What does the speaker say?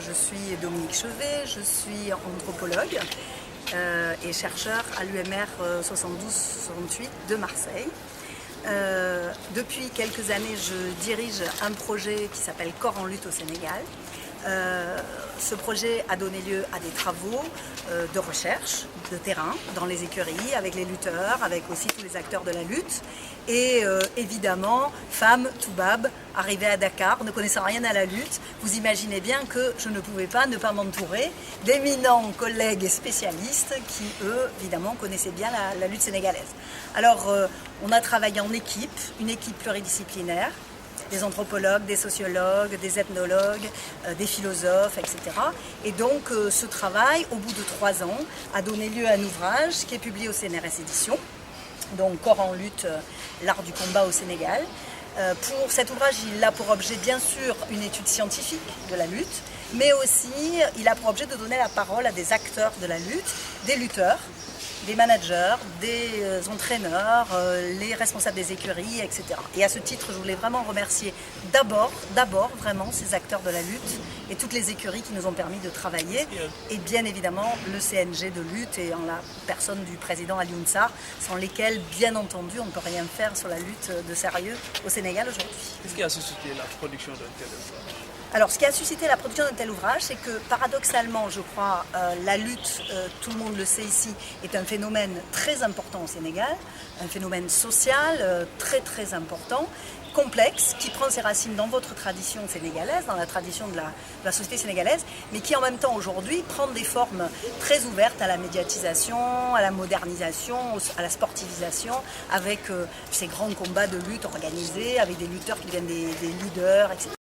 je suis Dominique Chevet, je suis anthropologue et chercheur à l'UMR 72-68 de Marseille. Depuis quelques années, je dirige un projet qui s'appelle Corps en lutte au Sénégal. Ce projet a donné lieu à des travaux de recherche de terrain dans les écuries, avec les lutteurs, avec aussi tous les acteurs de la lutte. Et évidemment, femme, Toubab, arrivée à Dakar, ne connaissant rien à la lutte, vous imaginez bien que je ne pouvais pas ne pas m'entourer d'éminents collègues et spécialistes qui, eux, évidemment, connaissaient bien la lutte sénégalaise. Alors, on a travaillé en équipe, une équipe pluridisciplinaire, des anthropologues, des sociologues, des ethnologues, des philosophes, etc. Et donc ce travail, au bout de 3 ans, a donné lieu à un ouvrage qui est publié au CNRS Éditions, donc Corps en lutte, l'art du combat au Sénégal. Pour cet ouvrage, il a pour objet bien sûr une étude scientifique de la lutte, mais aussi il a pour objet de donner la parole à des acteurs de la lutte, des lutteurs, des managers, des entraîneurs, les responsables des écuries, etc. Et à ce titre, je voulais vraiment remercier d'abord vraiment ces acteurs de la lutte et toutes les écuries qui nous ont permis de travailler, et bien évidemment le CNG de lutte et en la personne du président Alioune Sarr, sans lesquels, bien entendu, on ne peut rien faire sur la lutte de sérieux au Sénégal aujourd'hui. Qu'est-ce qui a suscité la production d'un tel ouvrage ? Alors, ce qui a suscité la production d'un tel ouvrage, c'est que paradoxalement, je crois, la lutte, tout le monde le sait ici, est un phénomène très important au Sénégal, un phénomène social très très important, complexe, qui prend ses racines dans votre tradition sénégalaise, dans la tradition de la société sénégalaise, mais qui en même temps aujourd'hui prend des formes très ouvertes à la médiatisation, à la modernisation, à la sportivisation, avec ces grands combats de lutte organisés, avec des lutteurs qui deviennent des leaders, etc.